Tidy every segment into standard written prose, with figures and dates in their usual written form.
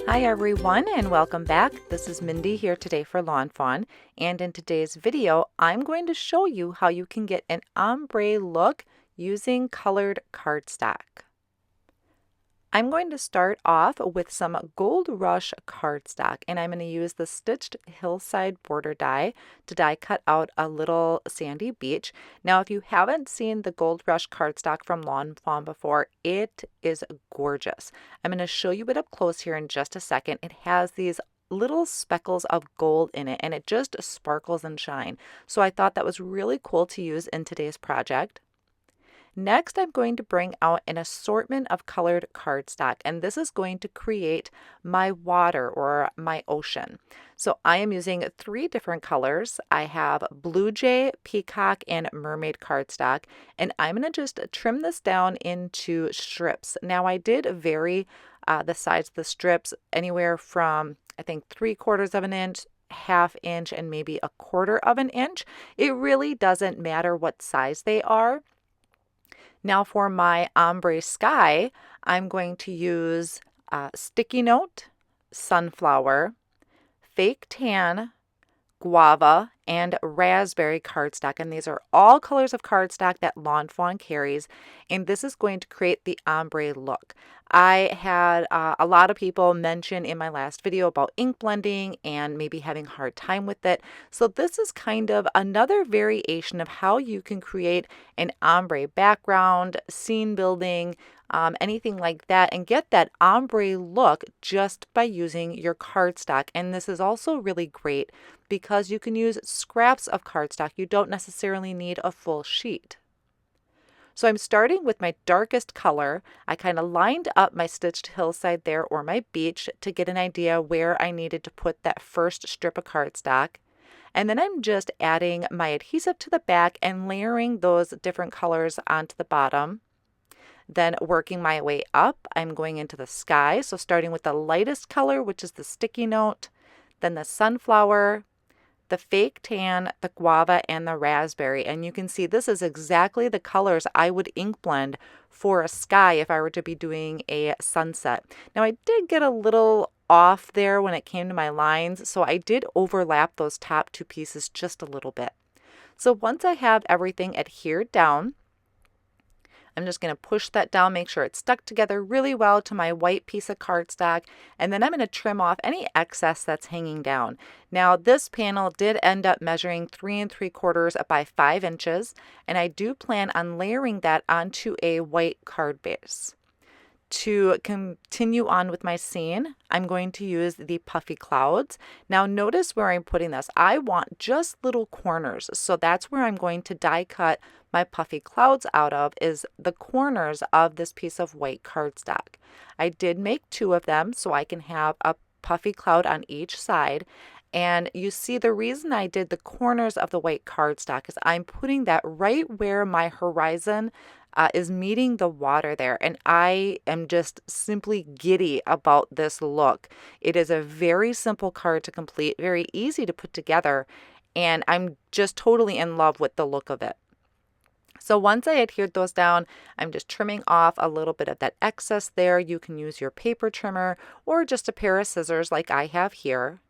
Hi everyone and welcome back. This is Mindy here today for Lawnfawn, and in today's video I'm going to show you how you can get an ombre look using colored cardstock. I'm going to start off with some Gold Rush cardstock, and I'm going to use the stitched hillside border die to die cut out a little sandy beach. Now if you haven't seen the Gold Rush cardstock from Lawnfawn before, it is gorgeous. I'm going to show you it up close here in just a second. It has these little speckles of gold in it and it just sparkles and shine. So I thought that was really cool to use in today's project. Next, I'm going to bring out an assortment of colored cardstock, and this is going to create my water or my ocean. So I am using 3 different colors. I have Blue Jay, Peacock, and Mermaid cardstock, and I'm going to just trim this down into strips. Now I did vary the size of the strips anywhere from, I think, 3/4 of an inch, ½ inch, and maybe 1/4 of an inch. It really doesn't matter what size they are. Now for my ombre sky, I'm going to use sticky note, sunflower, fake tan, guava, and raspberry cardstock, and these are all colors of cardstock that Lawnfawn carries, and this is going to create the ombre look. I had a lot of people mention in my last video about ink blending and maybe having a hard time with it, so this is kind of another variation of how you can create an ombre background, scene building, anything like that, and get that ombre look just by using your cardstock. And this is also really great because you can use scraps of cardstock. You don't necessarily need a full sheet. So I'm starting with my darkest color. I kind of lined up my stitched hillside there, or my beach, to get an idea where I needed to put that first strip of cardstock. And then I'm just adding my adhesive to the back and layering those different colors onto the bottom. Then working my way up, I'm going into the sky. So starting with the lightest color, which is the sticky note, then the sunflower, the fake tan, the guava, and the raspberry. And you can see this is exactly the colors I would ink blend for a sky if I were to be doing a sunset. Now I did get a little off there when it came to my lines, so I did overlap those top 2 pieces just a little bit. So once I have everything adhered down, I'm just going to push that down, make sure it's stuck together really well to my white piece of cardstock, and then I'm going to trim off any excess that's hanging down. Now this panel did end up measuring 3 3/4 by 5 inches, and I do plan on layering that onto a white card base. To continue on with my scene, I'm going to use the puffy clouds. Now notice where I'm putting this. I want just little corners, so that's where I'm going to die cut my puffy clouds out of, is the corners of this piece of white cardstock. I did make 2 of them so I can have a puffy cloud on each side. And you see the reason I did the corners of the white cardstock is I'm putting that right where my horizon is meeting the water there, and I am just simply giddy about this look. It is a very simple card to complete, very easy to put together, and I'm just totally in love with the look of it. So once I adhered those down, I'm just trimming off a little bit of that excess there. You can use your paper trimmer or just a pair of scissors like I have here.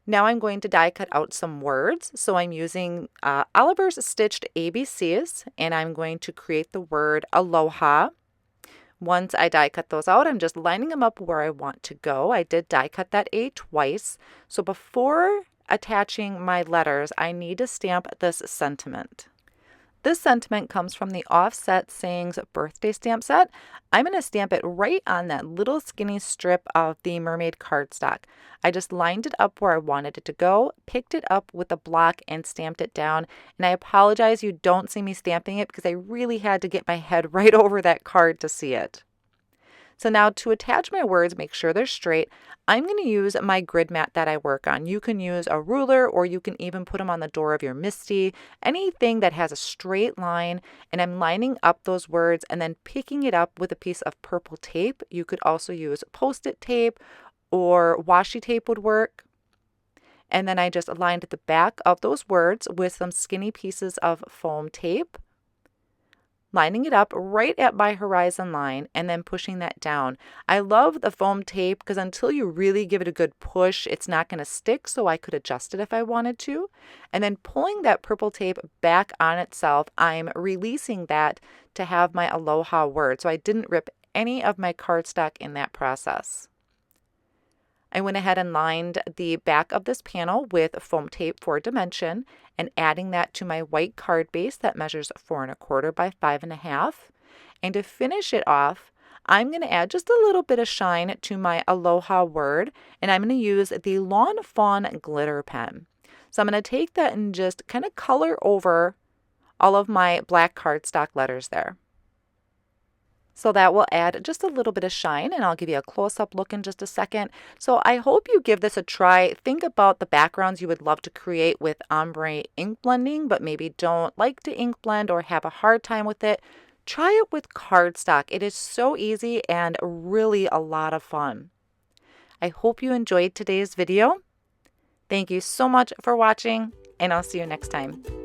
Now I'm going to die cut out some words. So I'm using Oliver's Stitched ABCs, and I'm going to create the word aloha. Once I die cut those out, I'm just lining them up where I want to go. I did die cut that A twice. So before attaching my letters, I need to stamp this sentiment. This sentiment comes from the Offset Sayings birthday stamp set. I'm going to stamp it right on that little skinny strip of the mermaid cardstock. I just lined it up where I wanted it to go, picked it up with a block, and stamped it down. And I apologize you don't see me stamping it because I really had to get my head right over that card to see it. So now to attach my words, make sure they're straight, I'm going to use my grid mat that I work on. You can use a ruler, or you can even put them on the door of your Misty, anything that has a straight line, and I'm lining up those words and then picking it up with a piece of purple tape. You could also use Post-it tape or washi tape would work. And then I just aligned the back of those words with some skinny pieces of foam tape. lining it up right at my horizon line and then pushing that down. I love the foam tape because until you really give it a good push, it's not going to stick, so I could adjust it if I wanted to. And then pulling that purple tape back on itself, I'm releasing that to have my aloha word, so I didn't rip any of my cardstock in that process. I went ahead and lined the back of this panel with foam tape for dimension and adding that to my white card base that measures 4¼ by 5½. And to finish it off, I'm going to add just a little bit of shine to my aloha word, and I'm going to use the lawnfawn glitter pen. So I'm going to take that and just kind of color over all of my black cardstock letters there. So that will add just a little bit of shine, and I'll give you a close-up look in just a second. So I hope you give this a try. Think about the backgrounds you would love to create with ombre ink blending, but maybe don't like to ink blend or have a hard time with it. Try it with cardstock. It is so easy and really a lot of fun. I hope you enjoyed today's video. Thank you so much for watching, and I'll see you next time.